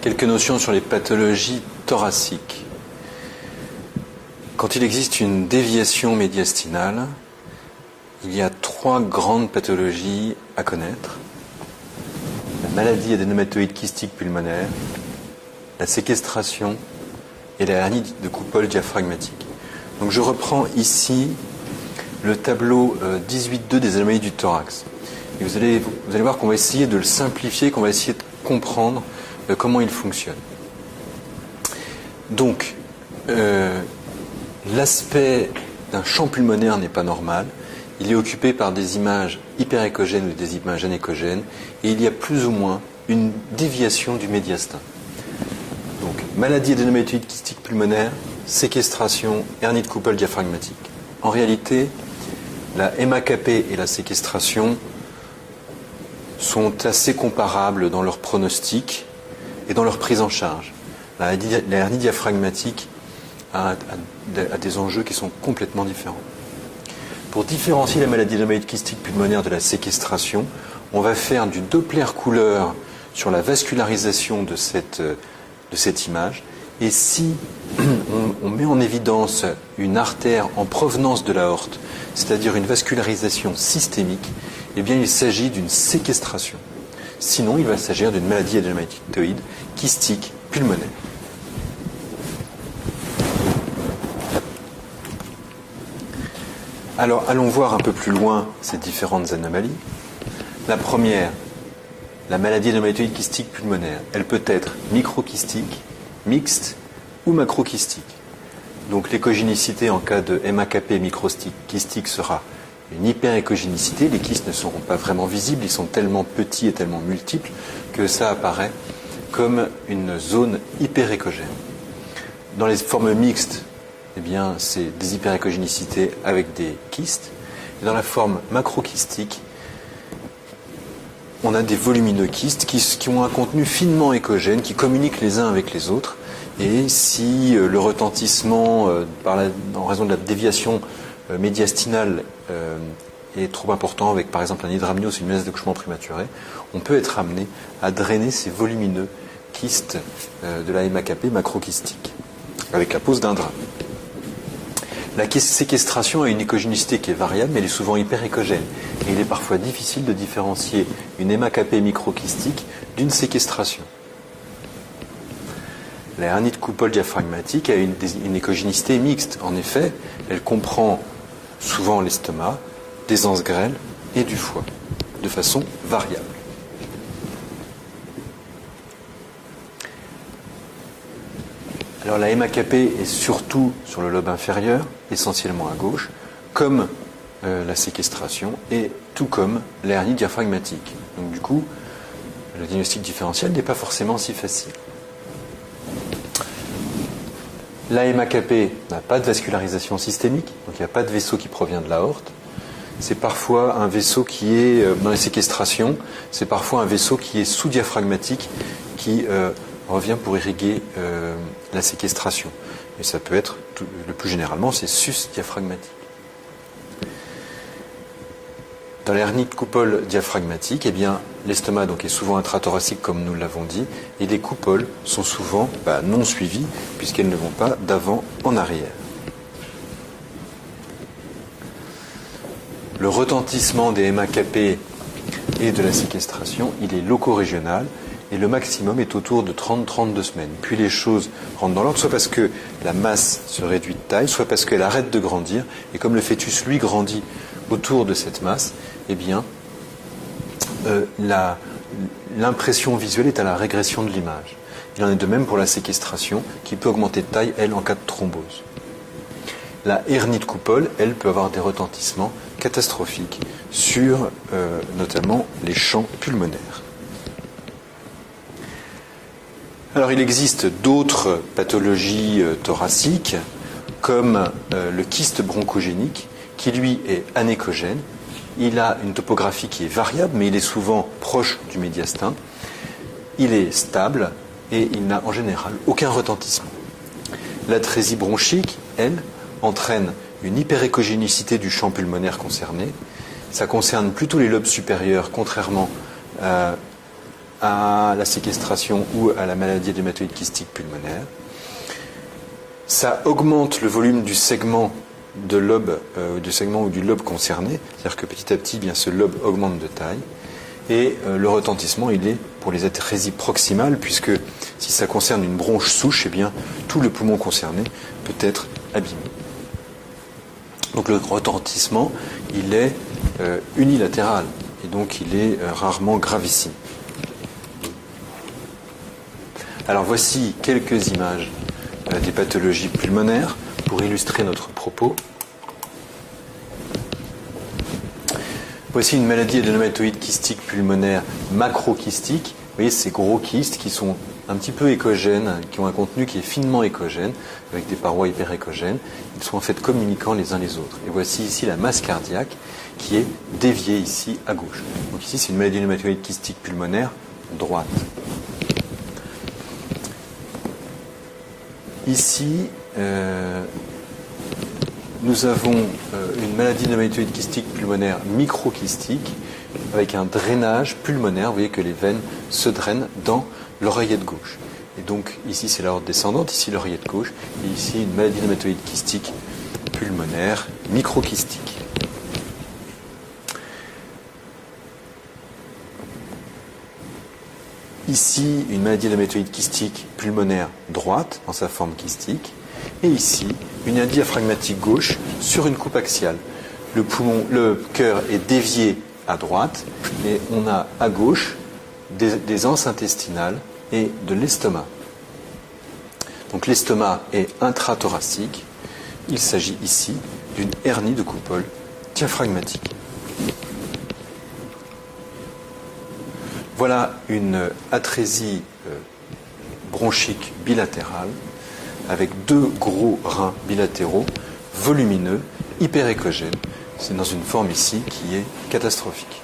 Quelques notions sur les pathologies thoraciques. Quand il existe une déviation médiastinale, il y a 3 grandes pathologies à connaître. La maladie adénomatoïde kystique pulmonaire, la séquestration et la hernie de coupole diaphragmatique. Donc je reprends ici le tableau 18.2 des anomalies du thorax. Et vous allez voir qu'on va essayer de le simplifier, qu'on va essayer de comprendre comment il fonctionne. Donc, l'aspect d'un champ pulmonaire n'est pas normal. Il est occupé par des images hyperéchogènes ou des images anéchogènes, et il y a plus ou moins une déviation du médiastin. Donc, maladie adénomatoïde kystique pulmonaire, séquestration, hernie de coupole diaphragmatique. En réalité, la MAKP et la séquestration sont assez comparables dans leur pronostic et dans leur prise en charge. La hernie diaphragmatique a des enjeux qui sont complètement différents. Pour différencier la maladie adénomatoïde kystique pulmonaire de la séquestration, on va faire du Doppler couleur sur la vascularisation de cette image. Et si on met en évidence une artère en provenance de l'aorte, c'est-à-dire une vascularisation systémique, eh bien il s'agit d'une séquestration. Sinon, il va s'agir d'une maladie adénomatoïde kystique pulmonaire. Alors, allons voir un peu plus loin ces différentes anomalies. La première, la maladie adénomatoïde kystique pulmonaire, elle peut être microkystique, mixte ou macrokystique. Donc l'écogénicité en cas de MAKP microkystique sera une hyperécogénicité. Les kystes ne seront pas vraiment visibles, ils sont tellement petits et tellement multiples que ça apparaît comme une zone hyperéchogène. Dans les formes mixtes, eh bien, c'est des hyperéchogénicités avec des kystes. Et dans la forme macrokystique, on a des volumineux kystes qui ont un contenu finement échogène, qui communiquent les uns avec les autres. Et si le retentissement, en raison de la déviation médiastinale, est trop important, avec par exemple un hydramnios, une menace d'accouchement prématuré, on peut être amené à drainer ces volumineux kystes de la MAKP macrokystique, avec la pose d'un drap. La séquestration a une échogénicité qui est variable, mais elle est souvent hyperéchogène. Et il est parfois difficile de différencier une MAKP microkystique d'une séquestration. La hernie de coupole diaphragmatique a une échogénicité mixte. En effet, elle comprend souvent l'estomac, des anses grêles et du foie, de façon variable. Alors la MAKP est surtout sur le lobe inférieur, essentiellement à gauche, comme la séquestration et tout comme la hernie diaphragmatique. Donc du coup, le diagnostic différentiel n'est pas forcément si facile. La MAKP n'a pas de vascularisation systémique, donc il n'y a pas de vaisseau qui provient de l'aorte. C'est parfois un vaisseau qui est, dans les séquestrations, c'est parfois un vaisseau qui est sous-diaphragmatique, qui revient pour irriguer la séquestration. Et ça peut être, le plus généralement, c'est sus-diaphragmatique. Dans l'hernie de coupole diaphragmatique, eh bien, l'estomac donc, est souvent intrathoracique, comme nous l'avons dit, et les coupoles sont souvent non suivies, puisqu'elles ne vont pas d'avant en arrière. Le retentissement des MAKP et de la séquestration, il est loco-régional, et le maximum est autour de 30-32 semaines. Puis les choses rentrent dans l'ordre, soit parce que la masse se réduit de taille, soit parce qu'elle arrête de grandir, et comme le fœtus, lui, grandit autour de cette masse, eh bien, l'impression visuelle est à la régression de l'image. Il en est de même pour la séquestration, qui peut augmenter de taille, elle, en cas de thrombose. La hernie de coupole, elle, peut avoir des retentissements catastrophiques sur, notamment, les champs pulmonaires. Alors, il existe d'autres pathologies thoraciques, comme le kyste bronchogénique, qui lui est anéchogène. Il a une topographie qui est variable, mais il est souvent proche du médiastin. Il est stable et il n'a en général aucun retentissement. L'atrésie bronchique, elle, entraîne une hyperéchogénicité du champ pulmonaire concerné. Ça concerne plutôt les lobes supérieurs, contrairement à la séquestration ou à la maladie hématoïde kystique pulmonaire. Ça augmente le volume du segment de lobe, du segment ou du lobe concerné, c'est-à-dire que petit à petit, bien, ce lobe augmente de taille. Et le retentissement, il est pour les athérésies proximales, puisque si ça concerne une bronche souche, eh bien, tout le poumon concerné peut être abîmé. Donc le retentissement, il est unilatéral, et donc il est rarement gravissime. Alors voici quelques images des pathologies pulmonaires pour illustrer notre propos. Voici une maladie adénomatoïde kystique pulmonaire macrokystique. Vous voyez ces gros kystes qui sont un petit peu écogènes, qui ont un contenu qui est finement écogène, avec des parois hyperécogènes. Ils sont en fait communicants les uns les autres. Et voici ici la masse cardiaque qui est déviée ici à gauche. Donc ici c'est une maladie adénomatoïde kystique pulmonaire droite. Ici, nous avons une maladie adénomatoïde kystique pulmonaire microkystique avec un drainage pulmonaire. Vous voyez que les veines se drainent dans l'oreillette gauche. Et donc ici c'est l'aorte descendante, ici l'oreillette gauche, et ici une maladie adénomatoïde kystique pulmonaire microkystique. Ici, une maladie adénomatoïde kystique pulmonaire droite, dans sa forme kystique. Et ici, une hernie diaphragmatique gauche sur une coupe axiale. Le cœur est dévié à droite, et on a à gauche des anses intestinales et de l'estomac. Donc l'estomac est intrathoracique. Il s'agit ici d'une hernie de coupole diaphragmatique. Voilà une atrésie bronchique bilatérale avec deux gros reins bilatéraux volumineux, hyperécogènes. C'est dans une forme ici qui est catastrophique.